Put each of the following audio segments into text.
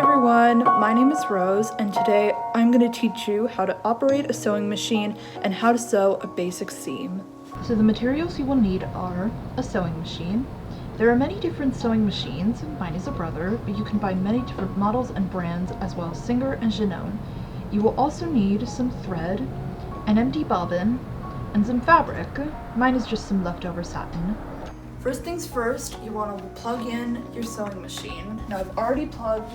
everyone, my name is Rose, and today I'm going to teach you how to operate a sewing machine and how to sew a basic seam. So the materials you will need are a sewing machine. There are many different sewing machines. Mine is a Brother, but you can buy many different models and brands as well as Singer and Janone. You will also need some thread, an empty bobbin, and some fabric. Mine is just some leftover satin. First things first, you want to plug in your sewing machine. Now I've already plugged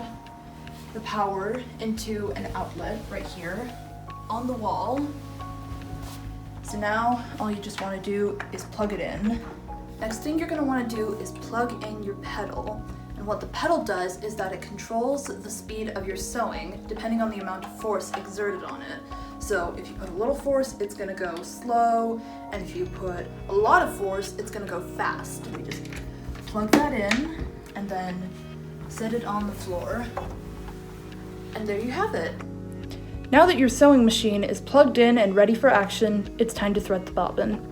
the power into an outlet right here on the wall. So now all you just want to do is plug it in. Next thing you're going to want to do is plug in your pedal. And what the pedal does is that it controls the speed of your sewing depending on the amount of force exerted on it. So if you put a little force, it's going to go slow, and if you put a lot of force, it's going to go fast. We just plug that in and then set it on the floor. And there you have it. Now that your sewing machine is plugged in and ready for action, it's time to thread the bobbin.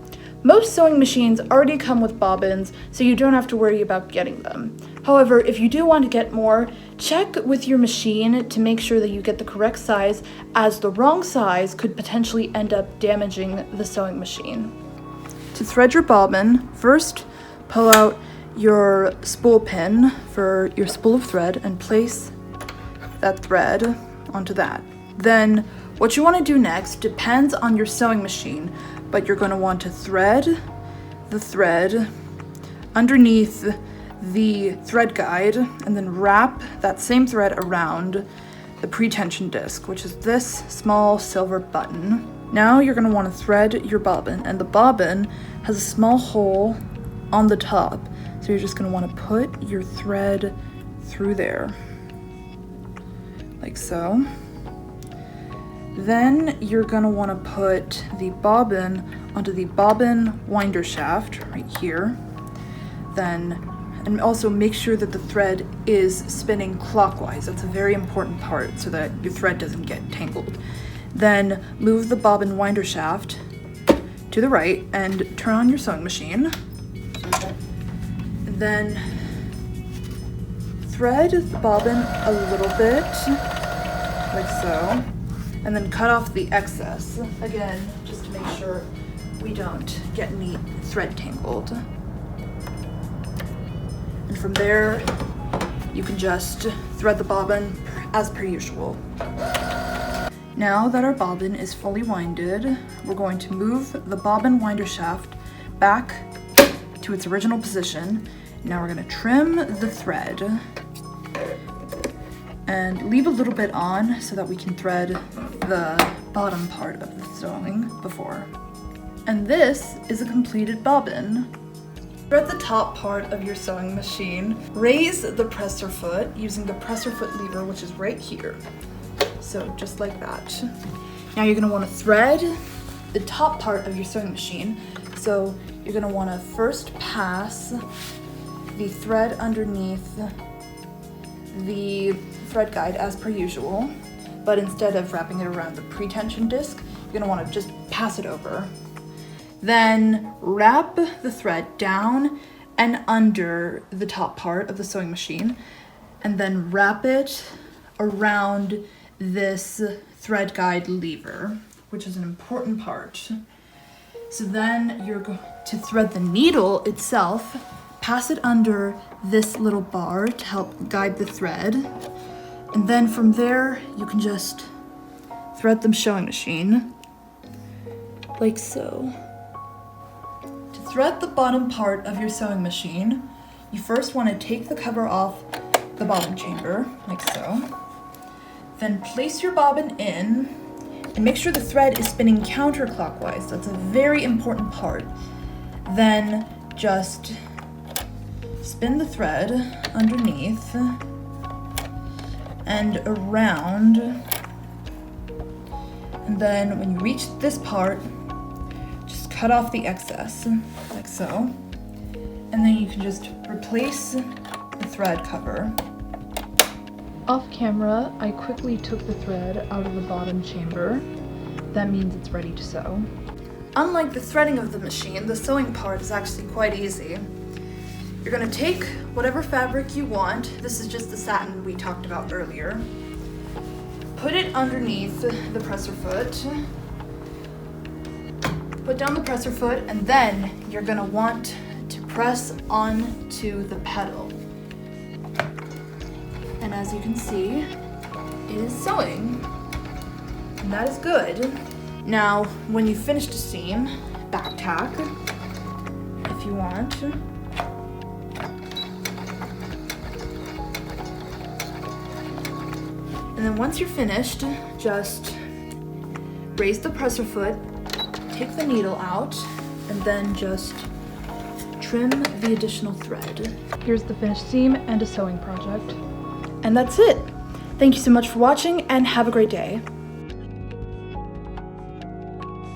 Most sewing machines already come with bobbins, so you don't have to worry about getting them. However, if you do want to get more, check with your machine to make sure that you get the correct size, as the wrong size could potentially end up damaging the sewing machine. To thread your bobbin, first pull out your spool pin for your spool of thread and place that thread onto that. Then what you want to do next depends on your sewing machine, but you're going to want to thread the thread underneath the thread guide and then wrap that same thread around the pre-tension disc, which is this small silver button. Now you're going to want to thread your bobbin, and the bobbin has a small hole on the top, so you're just going to want to put your thread through there like so. Then you're going to want to put the bobbin onto the bobbin winder shaft right here. And also make sure that the thread is spinning clockwise. That's a very important part so that your thread doesn't get tangled. Then move the bobbin winder shaft to the right and turn on your sewing machine. And then thread the bobbin a little bit, like so. And then cut off the excess, again, just to make sure we don't get any thread tangled. And from there, you can just thread the bobbin as per usual. Now that our bobbin is fully winded, we're going to move the bobbin winder shaft back to its original position. Now we're going to trim the thread and leave a little bit on so that we can thread the bottom part of the sewing before. And this is a completed bobbin. Thread the top part of your sewing machine. Raise the presser foot using the presser foot lever, which is right here. So just like that. Now you're gonna wanna thread the top part of your sewing machine. So you're gonna wanna first pass the thread underneath the thread guide as per usual, but instead of wrapping it around the pre-tension disc, you're gonna wanna just pass it over. Then wrap the thread down and under the top part of the sewing machine, and then wrap it around this thread guide lever, which is an important part. So then you're going to thread the needle itself, pass it under this little bar to help guide the thread. And then from there, you can just thread the sewing machine, like so. To thread the bottom part of your sewing machine, you first want to take the cover off the bobbin chamber, like so. Then place your bobbin in, and make sure the thread is spinning counterclockwise. That's a very important part. Then just spin the thread underneath and around, and then when you reach this part, just cut off the excess, like so, and then you can just replace the thread cover. Off camera, I quickly took the thread out of the bottom chamber. That means it's ready to sew. Unlike the threading of the machine, the sewing part is actually quite easy. You're gonna take whatever fabric you want. This is just the satin we talked about earlier. Put it underneath the presser foot. Put down the presser foot, and then you're gonna want to press onto the pedal. And as you can see, it is sewing. And that is good. Now, when you finish the seam, back tack, if you want. And then once you're finished, just raise the presser foot, take the needle out, and then just trim the additional thread. Here's the finished seam and a sewing project. And that's it. Thank you so much for watching and have a great day.